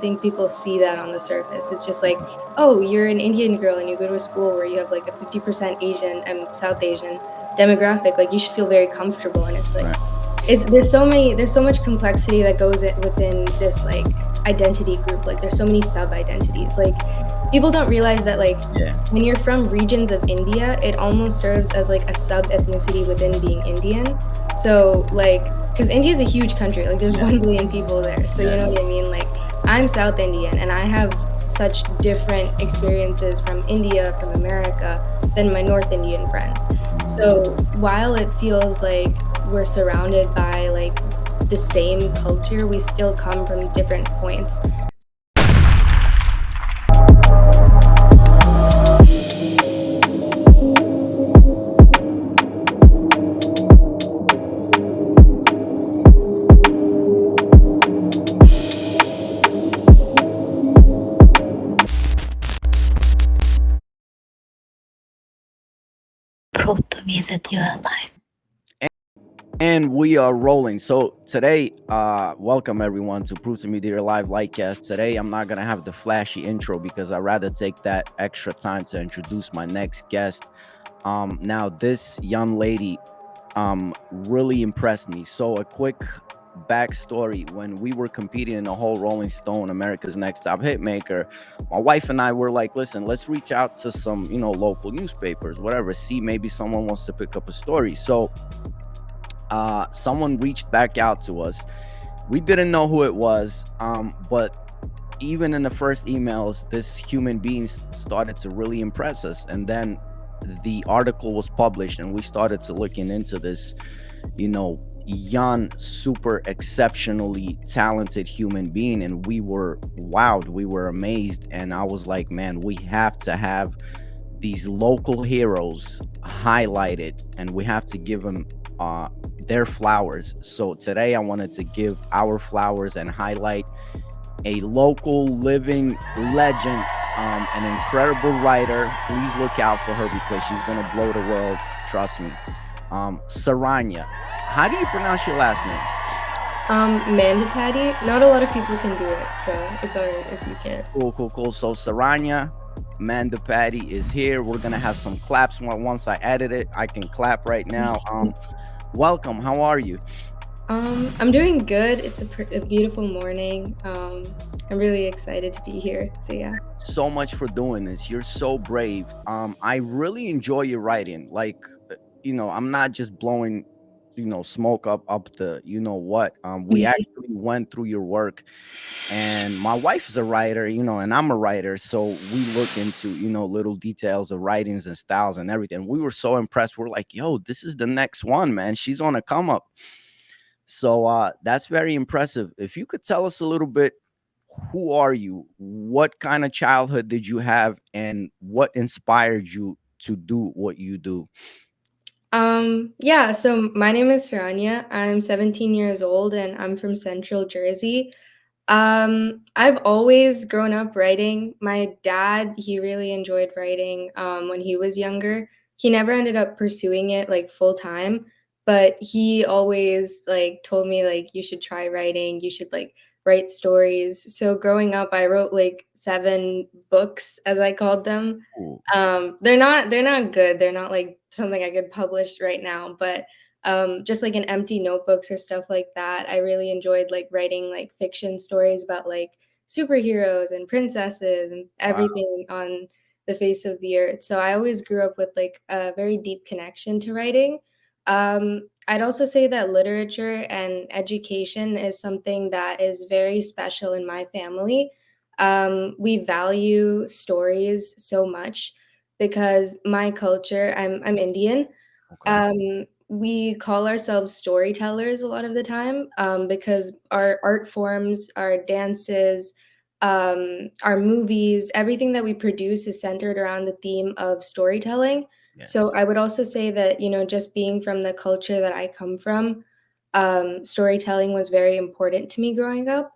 think people see that on the surface. It's just like, oh, you're an Indian girl and you go to a school where you have like a 50% Asian and South Asian demographic. Like, you should feel very comfortable. And it's like, Right. there's so much complexity that goes within this like identity group. Like, there's so many sub identities. Like, people don't realize that like Yeah. when you're from regions of India, it almost serves as like a sub ethnicity within being Indian. So like, because India is a huge country, like there's Yeah. 1 billion people there. So you know Yes. what I mean? Like, I'm South Indian and I have such different experiences from India, from America, than my North Indian friends. So while it feels like we're surrounded by like the same culture, we still come from different points. Prove to me that you are alive. And we are rolling. So today, welcome everyone to Prove to Me Dear Live Lightcast. Today, I'm not gonna have the flashy intro because I'd rather take that extra time to introduce my next guest. Now this young lady, really impressed me. So a quick backstory: when we were competing in the whole Rolling Stone America's Next Top Hitmaker, my wife and I were like, listen, let's reach out to some, local newspapers, whatever, see maybe someone wants to pick up a story. So someone reached back out to us. We didn't know who it was, but even in the first emails, this human being started to really impress us. And then the article was published, and we started to looking into this, young, super exceptionally talented human being, and we were wowed, we were amazed. And I was like, man, we have to have these local heroes highlighted, and we have to give them their flowers. So today I wanted to give our flowers and highlight a local living legend, an incredible writer. Please look out for her because she's gonna blow the world, trust me. Saranya, how do you pronounce your last name? Mandipati. Not a lot of people can do it, so it's alright if you can't. Cool. So Saranya Mandipati is here. We're gonna have some claps once I edit it. I can clap right now. Welcome. How are you? I'm doing good. It's a beautiful morning. I'm really excited to be here. So yeah. So much for doing this. You're so brave. I really enjoy your writing. Like, I'm not just blowing, smoke up the, what. We actually went through your work, and my wife is a writer, and I'm a writer. So we look into, little details of writings and styles and everything. We were so impressed. We're like, yo, this is the next one, man. She's on a come up. So that's very impressive. If you could tell us a little bit, who are you? What kind of childhood did you have, and what inspired you to do what you do? Yeah, so my name is Saranya. I'm 17 years old and I'm from Central Jersey. I've always grown up writing. My dad, he really enjoyed writing when he was younger. He never ended up pursuing it like full time, but he always like told me like you should try writing, you should like write stories. So growing up, I wrote like 7 books as I called them. Ooh, They're not good. They're not like something I could publish right now, but just like in empty notebooks or stuff like that. I really enjoyed like writing like fiction stories about like superheroes and princesses and wow. everything on the face of the earth. So I always grew up with like a very deep connection to writing. I'd also say that literature and education is something that is very special in my family. We value stories so much because my culture, I'm Indian. Okay. We call ourselves storytellers a lot of the time because our art forms, our dances, our movies, everything that we produce is centered around the theme of storytelling. Yes. So I would also say that, just being from the culture that I come from, storytelling was very important to me growing up.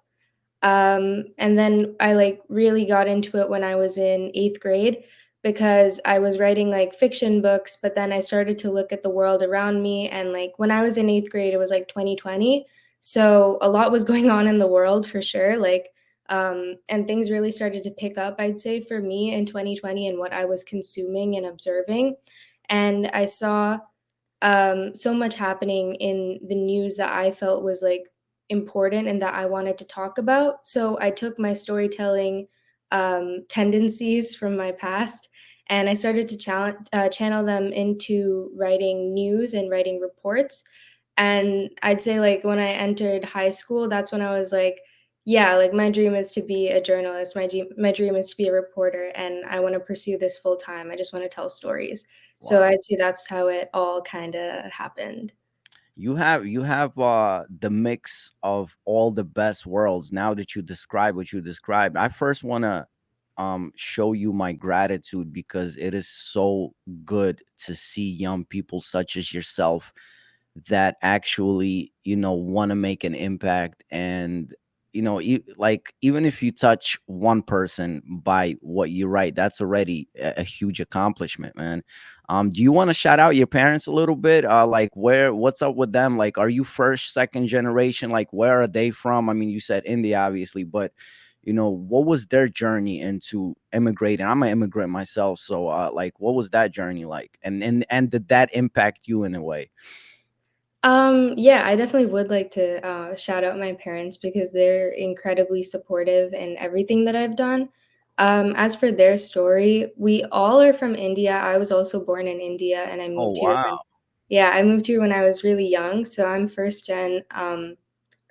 And then I like really got into it when I was in 8th grade because I was writing like fiction books, but then I started to look at the world around me. And like when I was in 8th grade, it was like 2020. So a lot was going on in the world for sure. Like And things really started to pick up, I'd say, for me in 2020 and what I was consuming and observing. And I saw so much happening in the news that I felt was like important and that I wanted to talk about. So I took my storytelling tendencies from my past and I started to channel them into writing news and writing reports. And I'd say, like, when I entered high school, that's when I was like, yeah, like my dream is to be a journalist. My dream is to be a reporter, and I want to pursue this full time. I just want to tell stories. So Wow. I'd say that's how it all kind of happened. You have the mix of all the best worlds. Now that you describe what you described, I first want to show you my gratitude because it is so good to see young people such as yourself that actually, want to make an impact. And like, even if you touch one person by what you write, that's already a huge accomplishment, man. Do you want to shout out your parents a little bit? Like, what's up with them? Like, are you first, second generation? Like, where are they from? I mean, you said India, obviously, but what was their journey into immigrating? I'm an immigrant myself, so like, what was that journey like, and did that impact you in a way? Yeah, I definitely would like to shout out my parents because they're incredibly supportive in everything that I've done. As for their story, we all are from India. I was also born in India, and I Oh, moved here wow. when, yeah, I moved here when I was really young. So I'm first gen.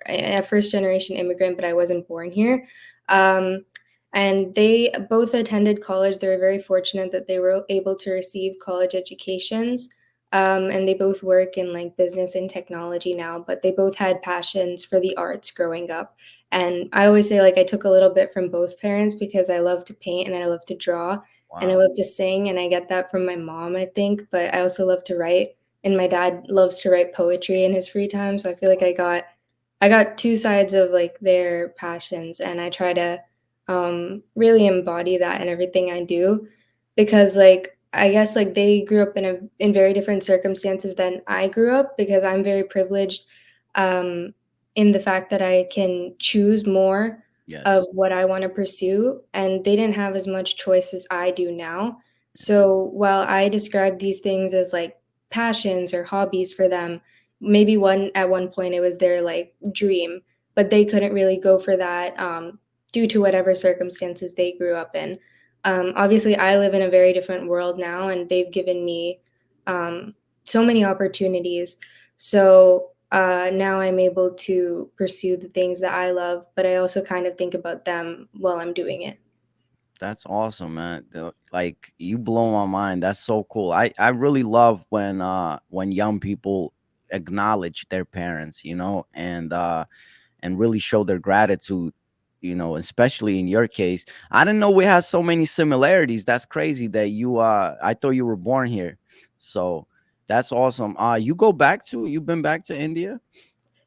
A first generation immigrant, but I wasn't born here. Um, and they both attended college. They were very fortunate that they were able to receive college educations. And they both work in like business and technology now, but they both had passions for the arts growing up. And I always say, like, I took a little bit from both parents because I love to paint and I love to draw and I Wow. love to sing. And I get that from my mom, I think, but I also love to write. And my dad loves to write poetry in his free time. So I feel like I got two sides of like their passions, and I try to really embody that in everything I do, because like I guess like they grew up in very different circumstances than I grew up because I'm very privileged um, in the fact that I can choose more of Yes. what I want to pursue, and they didn't have as much choice as I do now. So while I describe these things as like passions or hobbies for them, maybe one at one point it was their like dream, but they couldn't really go for that due to whatever circumstances they grew up in. Obviously I live in a very different world now, and they've given me um, so many opportunities. So now I'm able to pursue the things that I love, but I also kind of think about them while I'm doing it. That's awesome, man. Like, you blow my mind. That's so cool. I really love when young people acknowledge their parents, and really show their gratitude, especially in your case. I didn't know we had so many similarities. That's crazy that I thought you were born here. So that's awesome. You've been back to India?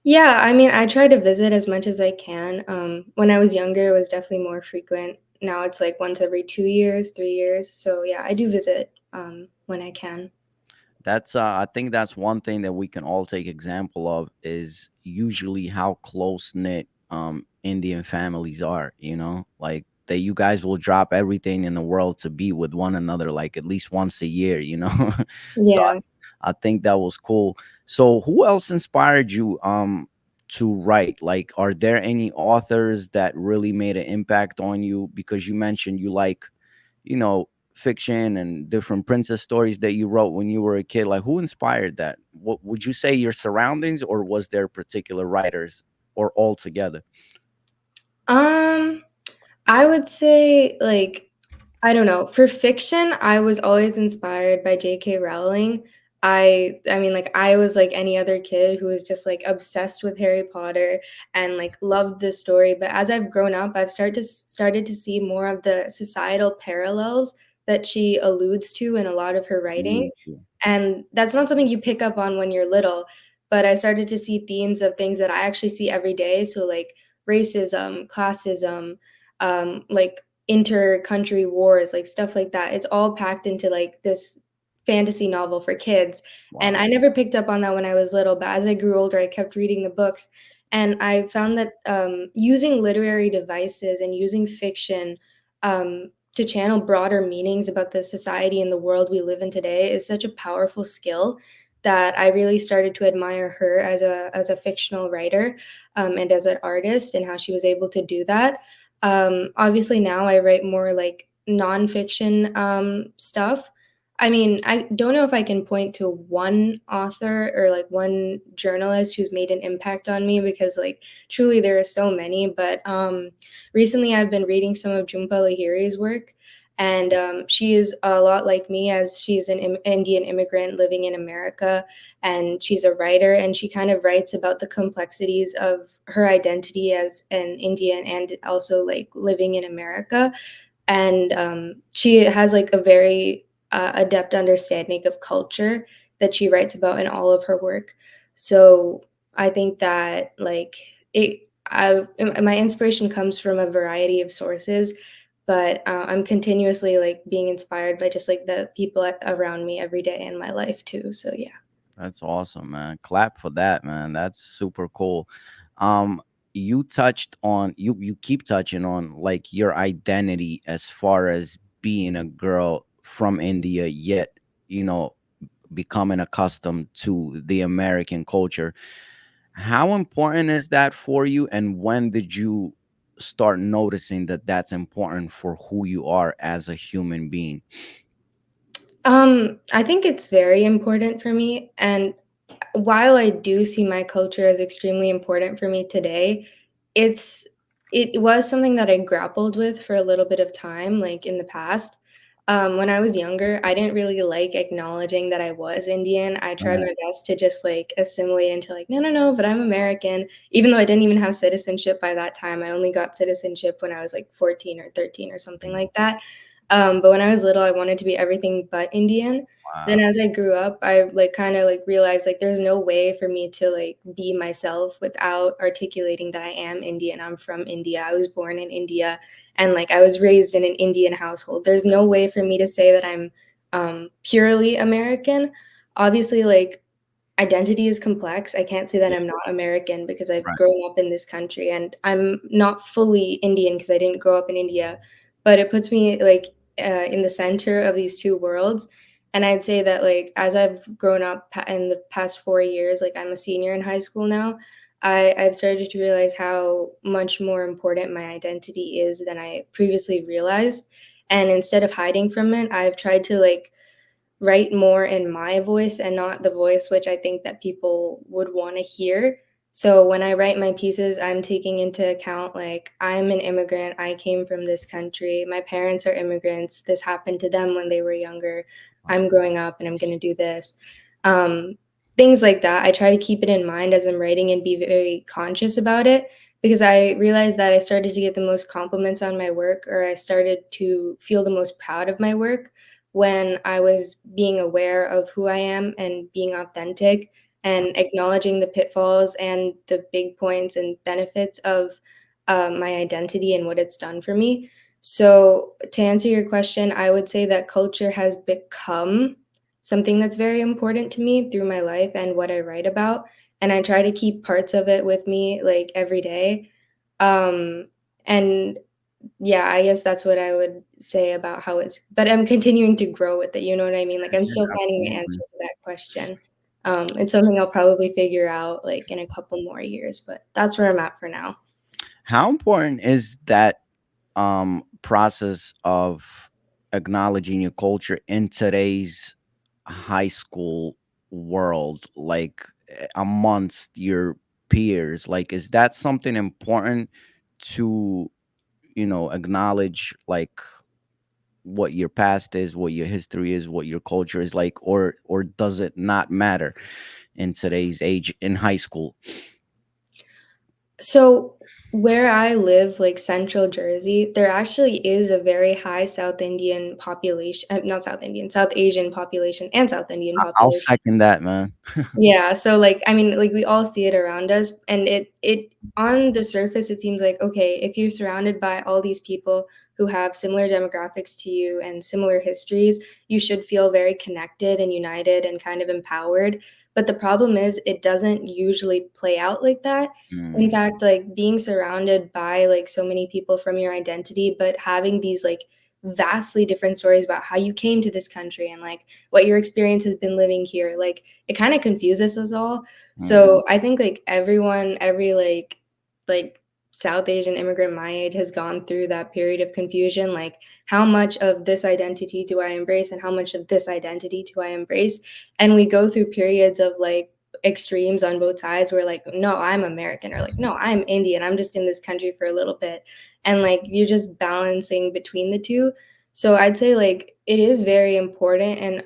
Yeah, I mean, I try to visit as much as I can. When I was younger, it was definitely more frequent. Now it's like once every 2 years, 3 years. So yeah, I do visit when I can. That's I think that's one thing that we can all take example of is usually how close knit Indian families are, like that you guys will drop everything in the world to be with one another like at least once a year. So Yeah. I think that was cool. So who else inspired you to write? Like, are there any authors that really made an impact on you? Because you mentioned you like, fiction and different princess stories that you wrote when you were a kid. Like, who inspired that? What would you say, your surroundings, or was there particular writers, or all together? Um, I would say, like, I don't know. For fiction, I was always inspired by J.K. Rowling. I mean, like, I was like any other kid who was just like obsessed with Harry Potter and like loved the story. But as I've grown up, I've started to see more of the societal parallels that she alludes to in a lot of her writing. Ooh, And that's not something you pick up on when you're little, but I started to see themes of things that I actually see every day. So like racism, classism, like inter-country wars, like stuff like that. It's all packed into like this fantasy novel for kids. And wow. I never picked up on that when I was little, but as I grew older, I kept reading the books. And I found that using literary devices and using fiction to channel broader meanings about the society and the world we live in today is such a powerful skill that I really started to admire her as a fictional writer and as an artist and how she was able to do that. Obviously, now I write more like nonfiction stuff. I mean, I don't know if I can point to one author or like one journalist who's made an impact on me because like truly there are so many. But recently I've been reading some of Jhumpa Lahiri's work, and she is a lot like me as she's an Indian immigrant living in America, and she's a writer, and she kind of writes about the complexities of her identity as an Indian and also like living in America. And she has like a very adept understanding of culture that she writes about in all of her work. So I think that like my inspiration comes from a variety of sources, but I'm continuously like being inspired by just like the people around me every day in my life too. So yeah. That's awesome, man. Clap for that, man. That's super cool. Um, you touched on you keep touching on like your identity as far as being a girl from India, yet you know becoming accustomed to the American culture. How important is that for you, and when did you start noticing that that's important for who you are as a human being? I think it's very important for me, and while I do see my culture as extremely important for me today, it's it was something that I grappled with for a little bit of time, like in the past. When I was younger, I didn't really like acknowledging that I was Indian. I tried Right. my best to just like assimilate into like, no, no, no, but I'm American. Even though I didn't even have citizenship by that time, I only got citizenship when I was like 14 or 13 or something Mm. like that. But when I was little, I wanted to be everything but Indian. Then Wow. as I grew up, I, like, kinda, like, realized, like, there's no way for me to, like, be myself without articulating that I am Indian, I'm from India, I was born in India, and, like, I was raised in an Indian household. There's no way for me to say that I'm, purely American. Obviously, like, identity is complex. I can't say that Yeah. I'm not American because I've Right. grown up in this country, and I'm not fully Indian because I didn't grow up in India, but it puts me like in the center of these two worlds. And I'd say that like as I've grown up in the past 4 years, like I'm a senior in high school now, I've started to realize how much more important my identity is than I previously realized. And instead of hiding from it, I've tried to like write more in my voice and not the voice which I think that people would wanna hear. So when I write my pieces, I'm taking into account, like, I'm an immigrant, I came from this country, my parents are immigrants, this happened to them when they were younger, I'm growing up and I'm gonna do this. Um, Things like that, I try to keep it in mind as I'm writing and be very conscious about it because I realized that I started to get the most compliments on my work, or I started to feel the most proud of my work when I was being aware of who I am and being authentic and acknowledging the pitfalls and the big points and benefits of my identity and what it's done for me. So, to answer your question, I would say that culture has become something that's very important to me through my life and what I write about. And I try to keep parts of it with me like every day. Um, and yeah, I guess that's what I would say about how it's, but I'm continuing to grow with it, you know what I mean? Like, I'm Yeah, still finding my answer absolutely. to that question. It's something I'll probably figure out, like, in a couple more years, but that's where I'm at for now. How important is that process of acknowledging your culture in today's high school world, like amongst your peers? Like, is that something important to, acknowledge like what your past is, what your history is, what your culture is like, or does it not matter in today's age in high school? So, where I live, like Central Jersey, there actually is a very high South Indian population, not South Indian, South Asian population and South Indian I'll population. second that, man. Yeah, so, like, I mean, like, we all see it around us, and it on the surface, it seems like, okay, if you're surrounded by all these people who have similar demographics to you and similar histories, you should feel very connected and united and kind of empowered. but the problem is it doesn't usually play out like that. In Mm, fact, like, being surrounded by, like, so many people from your identity, but having these, like, vastly different stories about how you came to this country and, like, what your experience has been living here, like, it kinda confuses us all. mm, So, I think, like, everyone, every, like, South Asian immigrant my age has gone through that period of confusion, like, how much of this identity do I embrace and how much of this identity do I embrace? And we go through periods of, like, extremes on both sides where, like, "No, I'm American," or, like, "No, I'm Indian, I'm just in this country for a little bit." And, like, you're just balancing between the 2. So I'd say, like, it is very important in,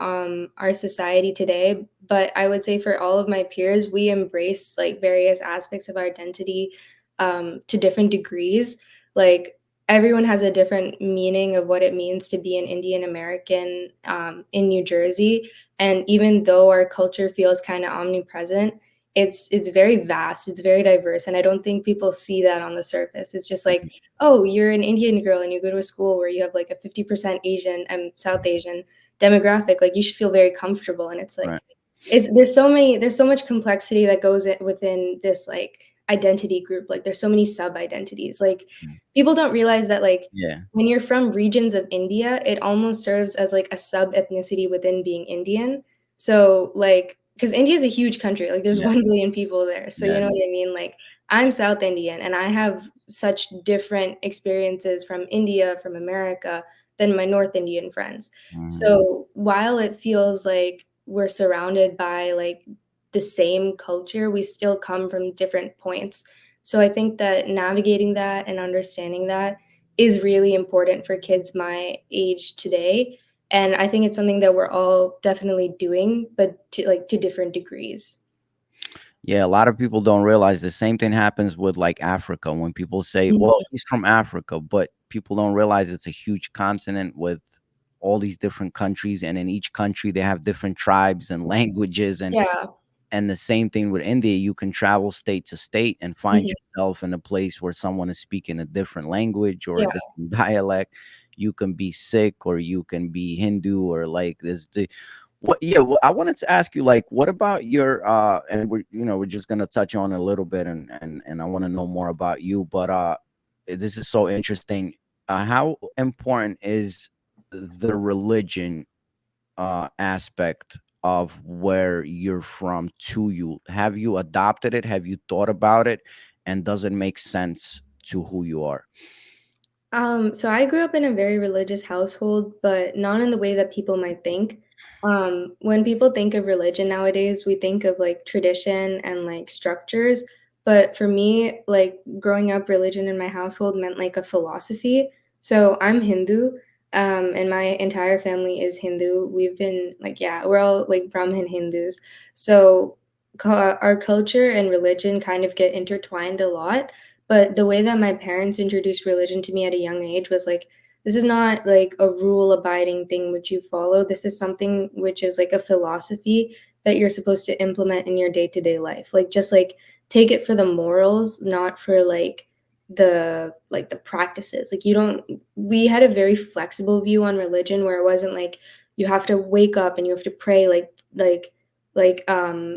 our society today, but I would say for all of my peers, we embrace, like, various aspects of our identity, to different degrees. Like, everyone has a different meaning of what it means to be an Indian American, in New Jersey, and even though our culture feels kinda omnipresent, it's very vast, it's very diverse, and I don't think people see that on the surface. It's just like, mm, "Oh, you're an Indian girl and you go to a school where you have, like, a 50% Asian and South Asian demographic, like, you should feel very comfortable," and it's right. like there's so much complexity that goes I within this, like, identity group, like, there's so many sub-identities, like, Mm, people don't realize that, like, yeah. when you're from regions of India, it almost serves as, like, a sub-ethnicity within being Indian. So, like, because India is a huge country, like, there's Yeah. 1,000,000,000 people there, so you know Yes. what I mean? Like, I'm South Indian, and I have such different experiences from India, from America, than my North Indian friends. Mhm. So, while it feels like we're surrounded by, like, the same culture, we still come from different points. So, I think that navigating that and understanding that is really important for kids my age today, and I think it's something that we're all definitely doing, but to different degrees. Yeah, a lot of people don't realize the same thing happens with, like, Africa when people say, "Well, Mhm. he's from Africa," but people don't realize it's a huge continent with all these different countries, and in each country, they have different tribes and languages, Yeah. and the same thing with India, you can travel state to state and find Mhm. yourself in a place where someone is speaking a different language or a Yeah. different dialect. You can be Sikh or you can be Hindu or like this the what yeah, well, I wanted to ask you, like, what about your and we're just gonna touch on a little bit and I want to know more about you, but this is so interesting. How important is the religion aspect of where you're from to you? Have you adopted it? Have you thought about it? And does it make sense to who you are? So I grew up in a very religious household, but not in the way that people might think. When people think of religion nowadays, we think of like tradition and like structures. But for me, like growing up, religion in my household meant like a philosophy. So I'm Hindu, and my entire family is Hindu. We've been like, yeah, we're all like Brahmin Hindus. So our culture and religion kind of get intertwined a lot, but the way that my parents introduced religion to me at a young age was like, this is not like a rule abiding thing which you follow. This is something which is like a philosophy that you're supposed to implement in your day-to-day life. Like just like take it for the morals, not for like the practices. Like you don't we had a very flexible view on religion where it wasn't like you have to wake up and you have to pray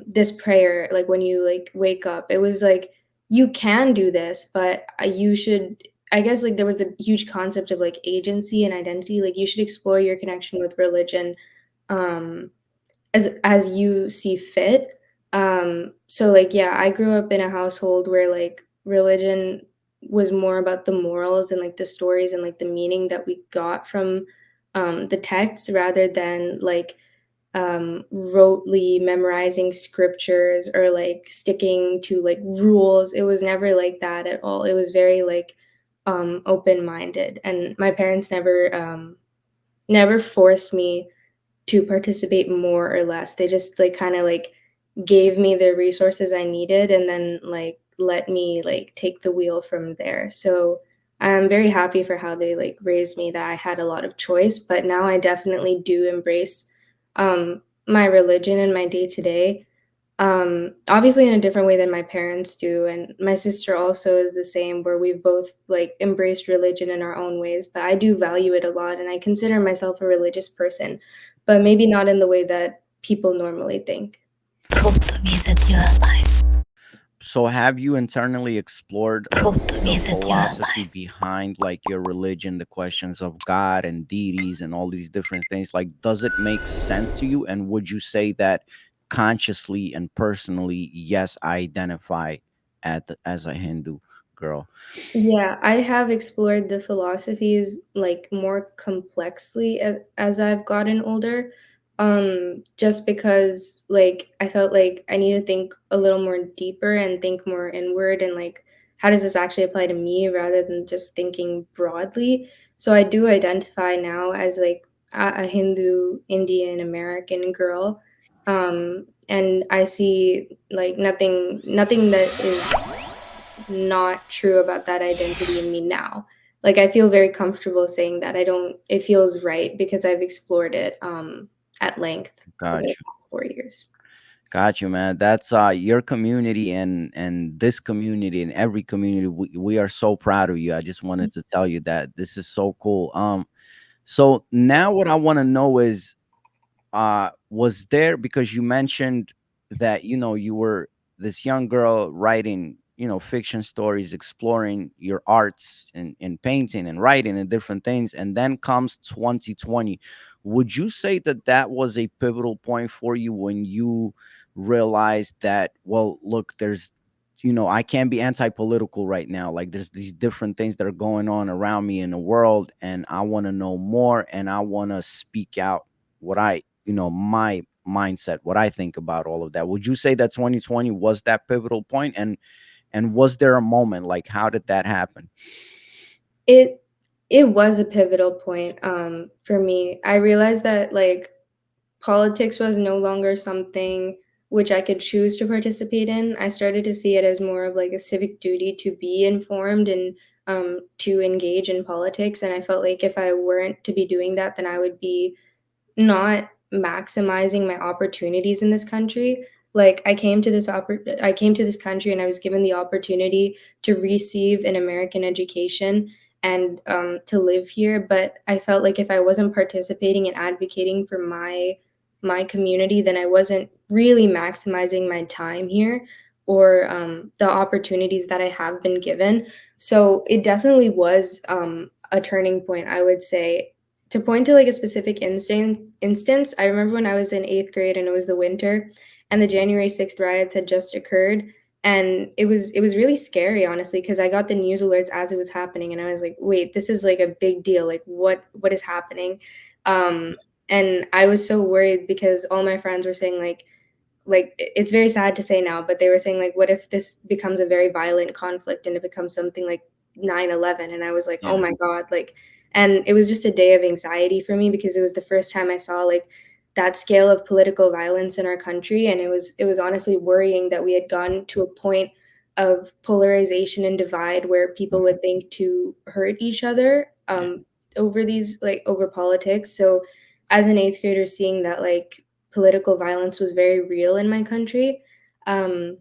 this prayer like when you like wake up. It was like you can do this, but you should I guess, like, there was a huge concept of, like, agency and identity, like, you should explore your connection with religion, um, as you see fit, so, like, yeah, I grew up in a household where, like, religion was more about the morals and, like, the stories and, like, the meaning that we got from, the text rather than, like, rotely memorizing scriptures or like sticking to like rules. It was never like that at all. It was very like open-minded. And my parents never forced me to participate more or less. They just like kind of like gave me the resources I needed and then like let me like take the wheel from there. So I'm very happy for how they like raised me that I had a lot of choice, but now I definitely do embrace my religion in my day to day. Obviously in a different way than my parents do, and my sister also is the same, where we've both like embraced religion in our own ways. But I do value it a lot, and I consider myself a religious person, but maybe not in the way that people normally think. me that you are alive. So have you internally explored Prove to the me that you are philosophy alive. behind like your religion, the questions of God and deities and all these different things? Like, does it make sense to you? And would you say that consciously and personally, yes, I identify as a Hindu girl? Yeah, I have explored the philosophies like more complexly as I've gotten older. Just because like I felt like I need to think a little more deeper and think more inward and like how does this actually apply to me rather than just thinking broadly. So I do identify now as like a Hindu Indian American girl. And I see like nothing that is not true about that identity in me now. Like I feel very comfortable saying that. I don't it feels right because I've explored it at length over the Got you. past 4 years. Got you, man. That's your community and this community and every community. We are so proud of you. I just wanted to tell you that this is so cool. So now what I want to know is was there, because you mentioned that you were this young girl writing fiction stories, exploring your arts in painting and writing and different things, and then comes 2020. Would you say that that was a pivotal point for you when you realized that, well, look, there's I can't be anti-political right now. Like, there's these different things that are going on around me in the world, and I want to know more, and I want to speak out what my mindset, what I think about all of that. Would you say that 2020 was that pivotal point? And was there a moment, like, how did that happen? It it was a pivotal point for me. I realized that like politics was no longer something which I could choose to participate in. I started to see it as more of like a civic duty to be informed and to engage in politics. And I felt like if I weren't to be doing that, then I would be not maximizing my opportunities in this country. Like I came to this country and I was given the opportunity to receive an American education and to live here. But I felt like if I wasn't participating and advocating for my community, then I wasn't really maximizing my time here or the opportunities that I have been given. So it definitely was a turning point, I would say. To point to like a specific instance, I remember when I was in 8th grade and it was the winter and the January 6th riots had just occurred, and it was really scary, honestly, because I got the news alerts as it was happening and I was like, "Wait, this is like a big deal. Like what is happening?" And I was so worried because all my friends were saying like it's very sad to say now, but they were saying like what if this becomes a very violent conflict and it becomes something like 9/11? And I was like, "Oh Yeah. my god," like, and it was just a day of anxiety for me because it was the first time I saw like that scale of political violence in our country, and it was honestly worrying that we had gone to a point of polarization and divide where people Mhm. would think to hurt each other Yeah. over these like over politics. So as an 8th grader seeing that like political violence was very real in my country, um,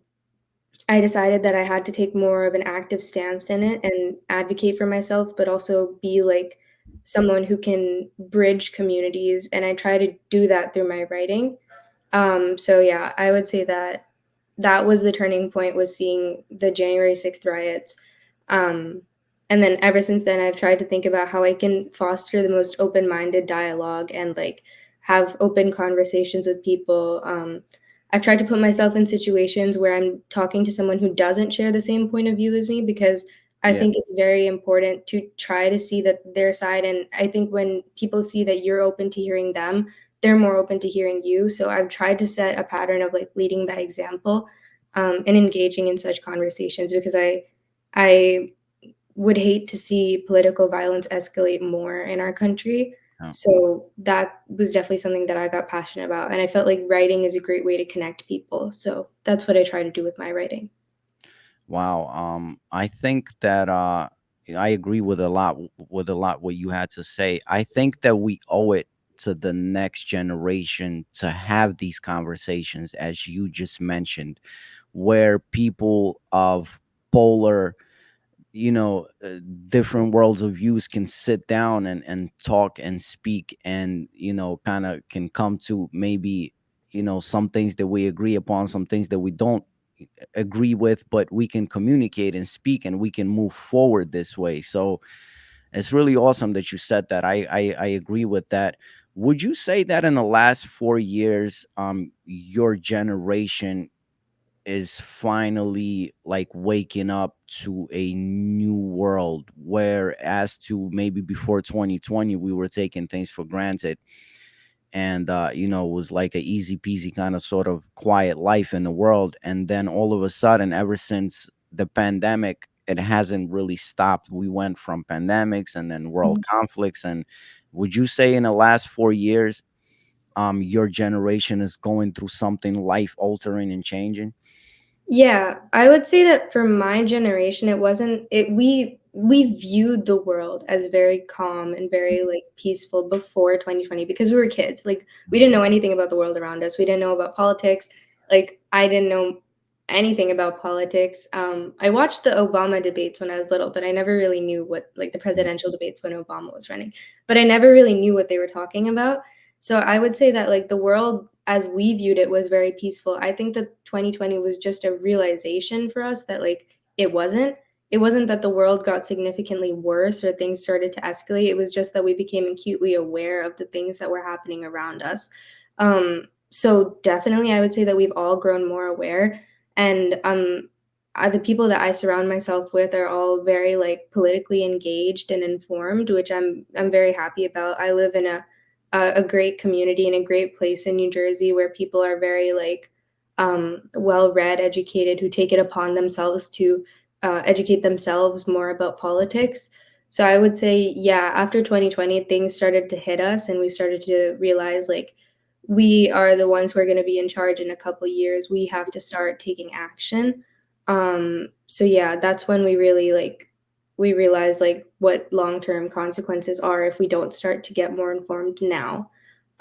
I decided that I had to take more of an active stance in it and advocate for myself, but also be like someone who can bridge communities. And I try to do that through my writing. So yeah, I would say that that was the turning point was seeing the January 6th riots. Um, and then ever since then, I've tried to think about how I can foster the most open-minded dialogue and like have open conversations with people. I've tried to put myself in situations where I'm talking to someone who doesn't share the same point of view as me because I Yeah. think it's very important to try to see that their side. And I think when people see that you're open to hearing them, they're more open to hearing you. So I've tried to set a pattern of like leading by example and engaging in such conversations because I would hate to see political violence escalate more in our country. Yeah. So that was definitely something that I got passionate about, and I felt like writing is a great way to connect people. So that's what I try to do with my writing. Wow. I think that I agree with a lot what you had to say. I think that we owe it to the next generation to have these conversations, as you just mentioned, where people of polar, you know uh, different worlds of views can sit down and talk and speak, and kind of can come to maybe some things that we agree upon, some things that we don't agree with, but we can communicate and speak, and we can move forward this way. So it's really awesome that you said that. I agree with that. Would you say that in the last 4 years, your generation is finally like waking up to a new world, whereas to maybe before 2020 we were taking things for granted, and it was like a easy peasy kind of sort of quiet life in the world, and then all of a sudden, ever since the pandemic, it hasn't really stopped. We went from pandemics and then world conflicts. And would you say in the last 4 years, your generation is going through something life altering and changing? Yeah, I would say that for my generation, it wasn't it we viewed the world as very calm and very, like, peaceful before 2020 because we were kids. Like, we didn't know anything about the world around us. We didn't know about politics. Like, I didn't know anything about politics. I watched the Obama debates when I was little, but I never really knew what, like, the presidential debates when Obama was running, but I never really knew what they were talking about. So I would say that, like, the world as we viewed it was very peaceful. I think that 2020 was just a realization for us that, like, it wasn't. It wasn't that the world got significantly worse or things started to escalate. It was just that we became acutely aware of the things that were happening around us. So definitely, I would say that we've all grown more aware, and the people that I surround myself with are all very, like, politically engaged and informed, which I'm very happy about. I live in a great community and a great place in New Jersey where people are very, like, well-read, educated, who take it upon themselves to educate themselves more about politics. So I would say, yeah, after 2020, things started to hit us, and we started to realize, like, we are the ones who are going to be in charge in a couple years. We have to start taking action. So yeah, that's when we realize, like, what long-term consequences are if we don't start to get more informed now.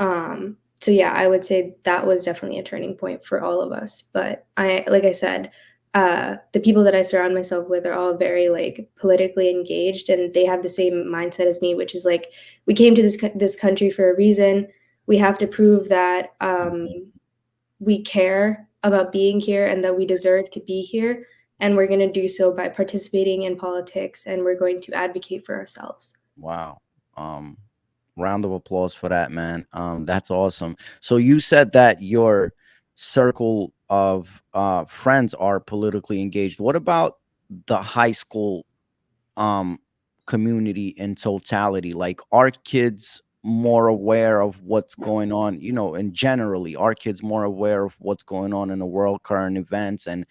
So yeah, I would say that was definitely a turning point for all of us. But like I said, the people that I surround myself with are all very, like, politically engaged, and they have the same mindset as me, which is like, we came to this country for a reason. We have to prove that we care about being here and that we deserve to be here, and we're going to do so by participating in politics, and we're going to advocate for ourselves. Wow. Um, Round of applause for that, man. That's awesome. So you said that your circle of friends are politically engaged. What about the high school um community in totality? Like, are kids more aware of what's going on, and generally, are kids more aware of what's going on in the world, current events? And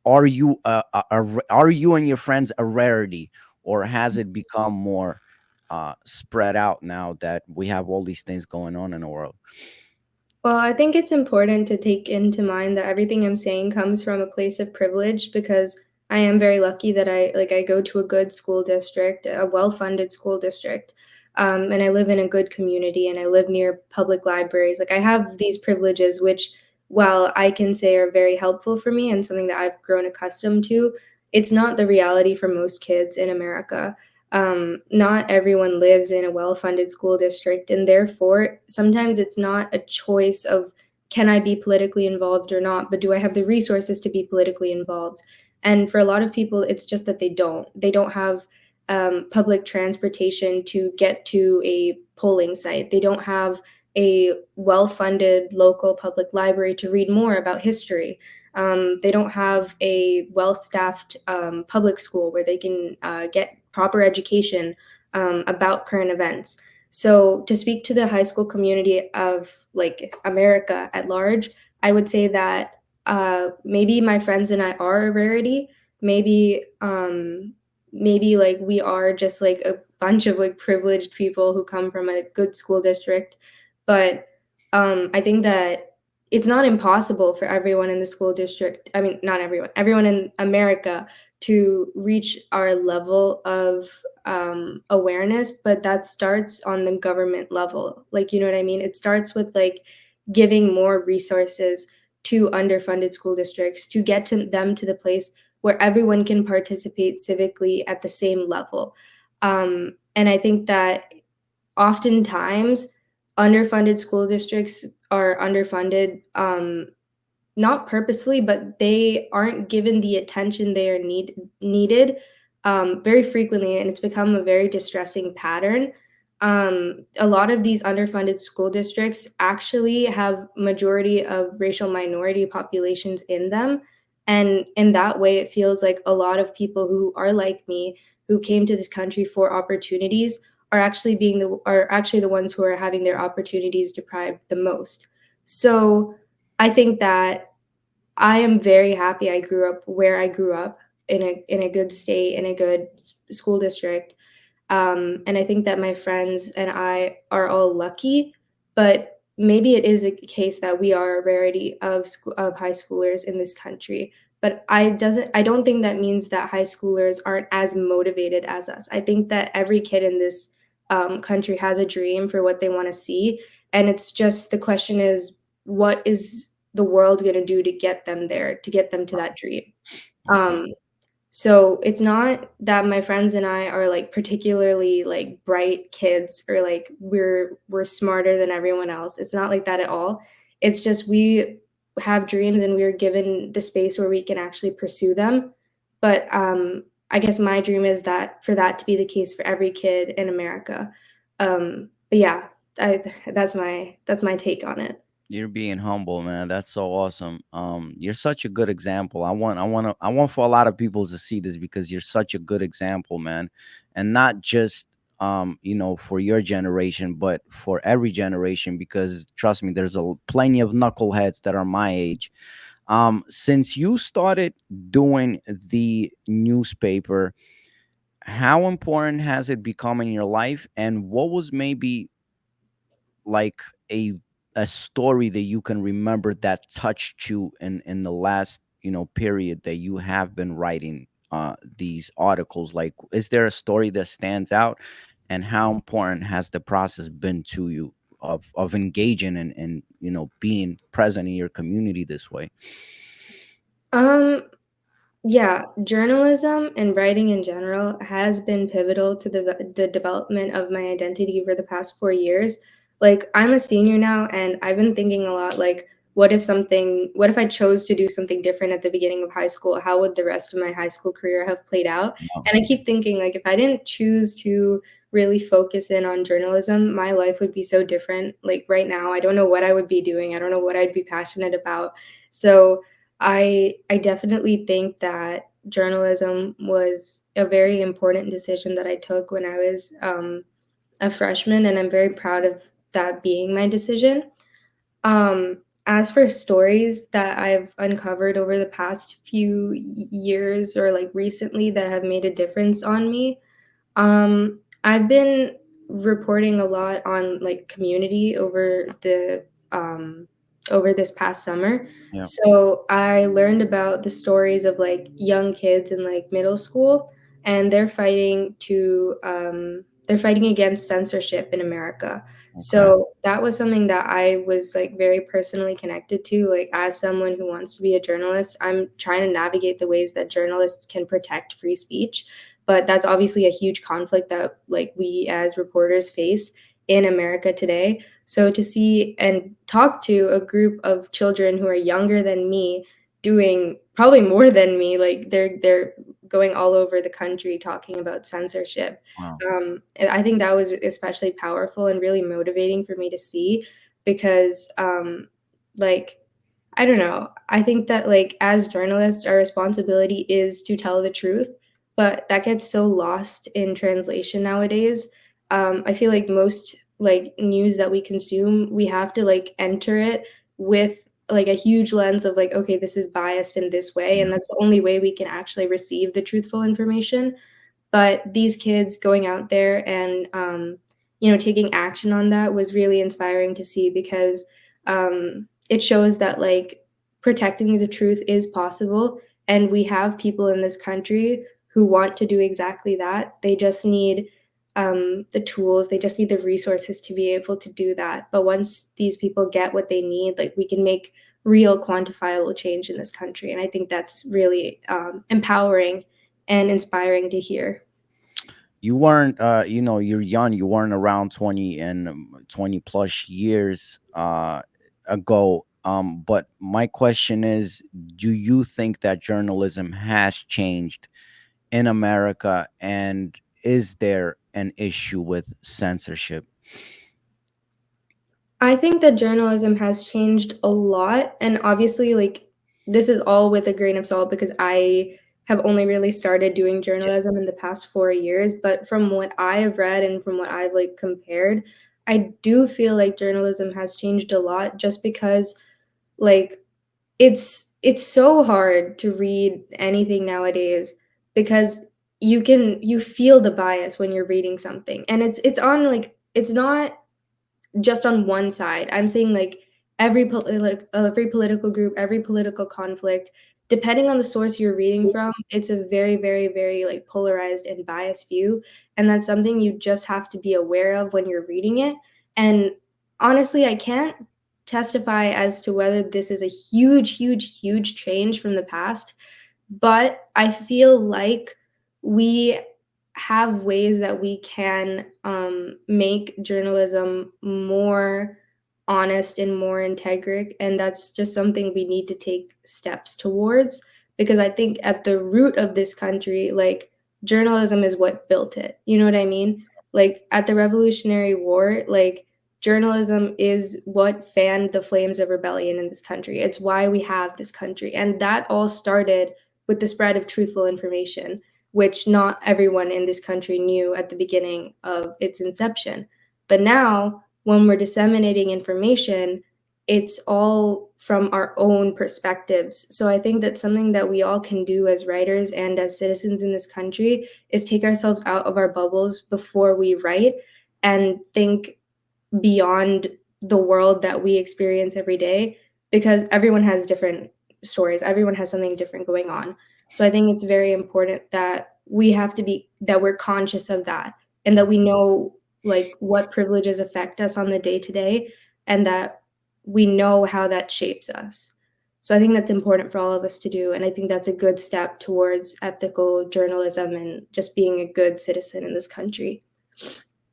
are you and your friends a rarity, or has it become more spread out now that we have all these things going on in the world? Well, I think it's important to take into mind that everything I'm saying comes from a place of privilege because I am very lucky that I go to a good school district, a well-funded school district, and I live in a good community and I live near public libraries. Like, I have these privileges, which, while I can say are very helpful for me and something that I've grown accustomed to, it's not the reality for most kids in America. Not everyone lives in a well-funded school district, and therefore, sometimes it's not a choice of, can I be politically involved or not, but do I have the resources to be politically involved? And for a lot of people, it's just that they don't. They don't have public transportation to get to a polling site. They don't have a well-funded local public library to read more about history. They don't have a well-staffed public school where they can get proper education about current events. So, to speak to the high school community of, like, America at large, I would say that maybe my friends and I are a rarity. Maybe like we are just like a bunch of, like, privileged people who come from a good school district, but I think that it's not impossible for everyone in the school district. I mean, not everyone, everyone in America to reach our level of awareness, but that starts on the government level. Like, you know what I mean? It starts with, like, giving more resources to underfunded school districts to get to them to the place where everyone can participate civically at the same level. And I think that oftentimes underfunded school districts are underfunded, not purposefully, but they aren't given the attention they are needed very frequently, and it's become a very distressing pattern. A lot of these underfunded school districts actually have majority of racial minority populations in them, and in that way, it feels like a lot of people who are like me, who came to this country for opportunities, are actually the ones who are having their opportunities deprived the most. So I think that I am very happy I grew up where I grew up in a good state, in a good school district. And I think that my friends and I are all lucky, but maybe it is a case that we are a rarity of high schoolers in this country. But I don't think that means that high schoolers aren't as motivated as us. I think that every kid in this country has a dream for what they want to see, and it's just the question is, what is the world going to do to get them there, to get them to that dream? Okay. Um, so it's not that my friends and I are like particularly like bright kids or like we're smarter than everyone else. It's not like that at all. It's just we have dreams and we're given the space where we can actually pursue them. But I guess my dream is that for that to be the case for every kid in America. But yeah, that's my take on it. You're being humble, man. That's so awesome. You're such a good example. I want for a lot of people to see this because you're such a good example, man. And not just for your generation, but for every generation, because trust me, there's plenty of knuckleheads that are my age. Since you started doing the newspaper, how important has it become in your life? And what was maybe like a a story that you can remember that touched you in the last period that you have been writing these articles? Like, is there a story that stands out, and how important has the process been to you of engaging and being present in your community this way? Um, Yeah, journalism and writing in general has been pivotal to the development of my identity for the past 4 years. Like, I'm a senior now, and I've been thinking a lot, like, what if I chose to do something different at the beginning of high school? How would the rest of my high school career have played out? Wow. And I keep thinking, like, if I didn't choose to really focus in on journalism, my life would be so different. Like, right now, I don't know what I would be doing. I don't know what I'd be passionate about. So, I definitely think that journalism was a very important decision that I took when I was, a freshman, and I'm very proud of that being my decision. As for stories that I've uncovered over the past few years or, like, recently that have made a difference on me, I've been reporting a lot on like community over this past summer. Yeah. So I learned about the stories of like young kids in like middle school, and they're fighting against censorship in America. Okay. So that was something that I was like very personally connected to. Like as someone who wants to be a journalist, I'm trying to navigate the ways that journalists can protect free speech, but that's obviously a huge conflict that like we as reporters face in America today. So to see and talk to a group of children who are younger than me, doing probably more than me, like they're going all over the country talking about censorship. Wow. And I think that was especially powerful and really motivating for me to see because like I don't know. I think that, like, as journalists, our responsibility is to tell the truth, but that gets so lost in translation nowadays. I feel like most, like, news that we consume, we have to, like, enter it with, like, a huge lens of, like, "Okay, this is biased in this way," Yeah. and that's the only way we can actually receive the truthful information. But these kids going out there and, taking action on that was really inspiring to see because, it shows that, like, protecting the truth is possible, and we have people in this country who want to do exactly that. They just need, the tools, they just need the resources to be able to do that. But once these people get what they need, like, we can make real quantifiable change in this country, and I think that's really, empowering and inspiring to hear. You weren't you're young, you weren't around 20 and 20 plus years ago. But my question is, do you think that journalism has changed in America, and is there an issue with censorship? I think that journalism has changed a lot, and obviously, like, this is all with a grain of salt because I have only really started doing Yeah. journalism in the past 4 years, but from what I have read and from what I've, like, compared, I do feel like journalism has changed a lot just because, like, it's so hard to read anything nowadays because you feel the bias when you're reading something, and it's on, like, it's not just on one side. I'm saying like every political group, every political conflict, depending on the source you're reading from, it's a very, very, very like polarized and biased view. And that's something you just have to be aware of when you're reading it. And honestly, I can't testify as to whether this is a huge, huge, huge change from the past, but I feel like we have ways that we can make journalism more honest and more integric, and that's just something we need to take steps towards because I think at the root of this country, like journalism is what built it. You know what I mean? Like at the Revolutionary War, like journalism is what fanned the flames of rebellion in this country. It's why we have this country, and that all started with the spread of truthful information, which not everyone in this country knew at the beginning of its inception. But now, when we're disseminating information, it's all from our own perspectives. So I think that something that we all can do as writers and as citizens in this country is take ourselves out of our bubbles before we write and think beyond the world that we experience every day because everyone has different stories. Everyone has something different going on. So I think it's very important that we have to be that we're conscious of that and that we know like what privileges affect us on the day to day and that we know how that shapes us. So I think that's important for all of us to do and I think that's a good step towards ethical journalism and just being a good citizen in this country.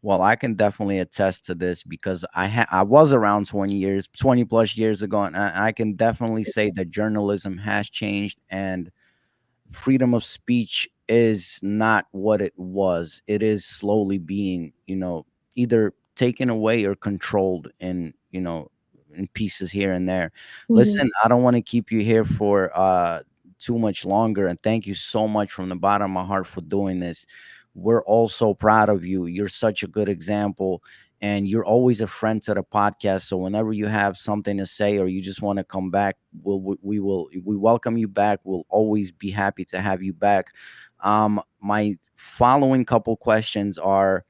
Well, I can definitely attest to this because I was around 20 years, 20 plus years ago, and I can definitely say that journalism has changed, and freedom of speech is not what it was. It is slowly being, either taken away or controlled in pieces here and there. Mhm. Listen, I don't want to keep you here for too much longer, and thank you so much from the bottom of my heart for doing this. We're all so proud of you. You're such a good example, and you're always a friend to the podcast. So whenever you have something to say or you just want to come back, we welcome you back. We'll always be happy to have you back. My following couple questions are: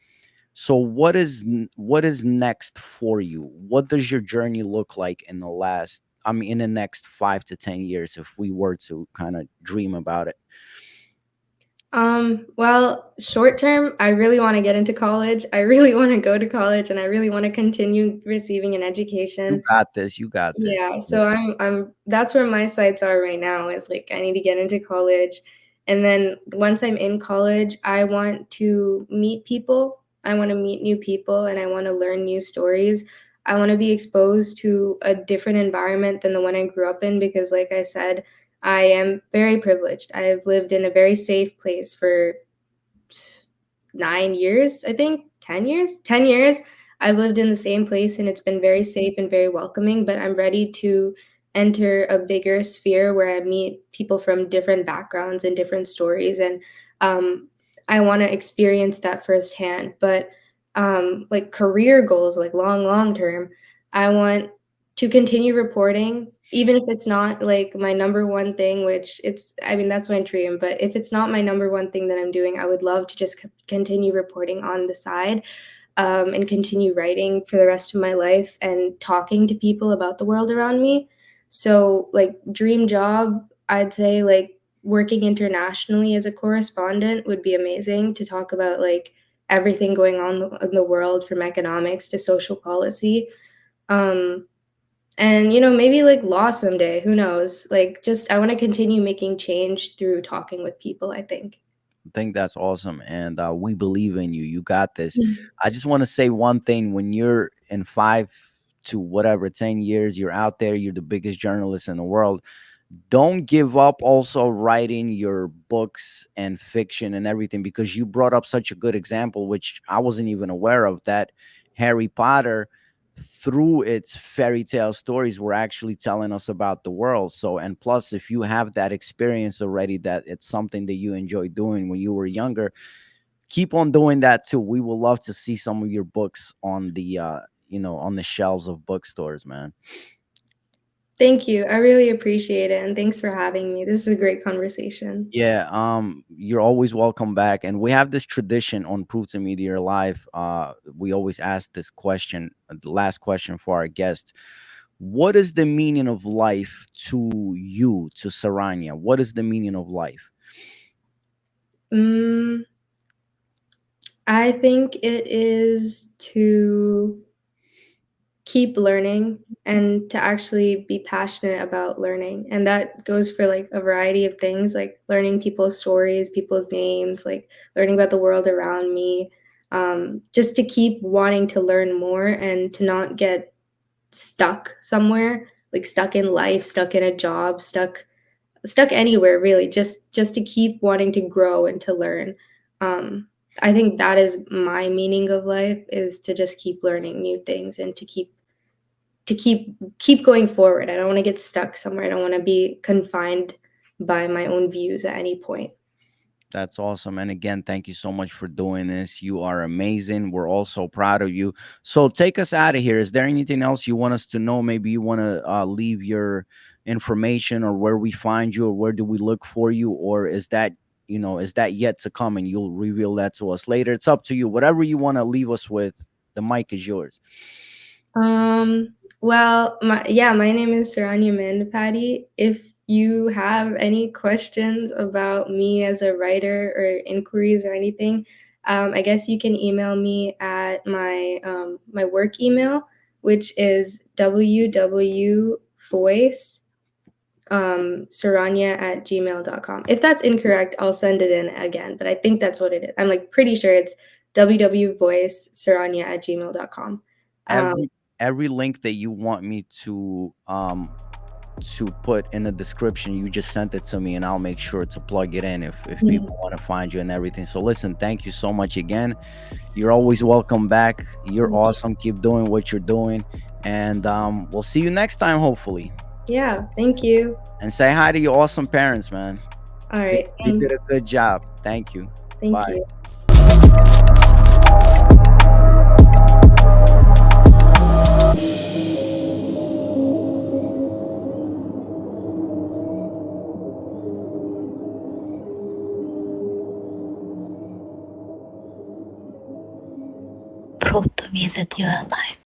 so what is next for you? What does your journey look like in in the next 5 to 10 years, if we were to kind of dream about it? Well, short term, I really want to get into college. I really want to go to college and I really want to continue receiving an You education. got this. You got this. Yeah, so I'm that's where my sights are right now is like I need to get into college. And then once I'm in college, I want to meet people. I want to meet new people and I want to learn new stories. I want to be exposed to a different environment than the one I grew up in because like I said, I am very privileged. I have lived in a very safe place for 9 years, I think, 10 years? 10 years. I've lived in the same place and it's been very safe and very welcoming, but I'm ready to enter a bigger sphere where I meet people from different backgrounds and different stories. And I want to experience that firsthand. But like career goals, like long, long term, I want to continue reporting, even if it's not like my number one thing, which I mean, that's my dream. But if it's not my number one thing that I'm doing, I would love to just continue reporting on the side and continue writing for the rest of my life and talking to people about the world around me. So, like, dream job, I'd say, like, working internationally as a correspondent would be amazing to talk about, like, everything going on in the world from economics to social policy. Um, and, maybe like law someday, who knows? Like, just I want to continue making change through talking with people, I think. Think that's awesome, and we believe in you. You got this. Mhm. I just want to say one thing: when you're in to whatever 10 years, you're out there, you're the biggest journalist in the world. Don't give up also writing your books and fiction and everything, because you brought up such a good example, which I wasn't even aware of, that Harry Potter, through its fairy tale stories, were actually telling us about the world. So, and plus, if you have that experience already, that it's something that you enjoy doing when you were younger, keep on doing that too. We would love to see some of your books on the on the shelves of bookstores, man. Thank you. I really appreciate it, and thanks for having me. This is a great conversation. Yeah, you're always welcome back. And we have this tradition on Proof to Media Live. We always ask this question, the last question for our guests. What is the meaning of life to you, to Saranya? What is the meaning of life? Mm, I think it is to keep learning and to actually be passionate about learning. And that goes for like a variety of things, like learning people's stories, people's names, like learning about the world around me. Just to keep wanting to learn more and to not get stuck somewhere, like stuck in life, stuck in a job, stuck anywhere really, just to keep wanting to grow and to learn. um, I think that is my meaning of life, is to just keep learning new things and to keep going forward. I don't want to get stuck somewhere. I don't want to be confined by my own views at any point. That's awesome. And again, thank you so much for doing this. You are amazing. We're all so proud of you. So take us out of here. Is there anything else you want us to know? Maybe you want to leave your information, or where we find you, or where do we look for you? Or is that, is that yet to come and you'll reveal that to us later? It's up to you. Whatever you want to leave us with, the mic is yours. Well, my name is Saranya Mandapati. If you have any questions about me as a writer or inquiries or anything, I guess you can email me at my work email, which is www.voice saranya@gmail.com. If that's incorrect, I'll send it in again, but I think that's what it is. I'm like pretty sure it's www.voicesaranya@gmail.com. Um, Every link that you want me to put in the description, you just sent it to me, and I'll make sure to plug it in if people want to find you and everything. So listen, thank you so much again. You're always welcome back. You're awesome. Keep doing what you're doing, and we'll see you next time, hopefully. Yeah, thank you. And say hi to your awesome parents, man. All You, right, you did thanks. a good job. Thank you. Thank Bye. you. Prove to me that you are alive.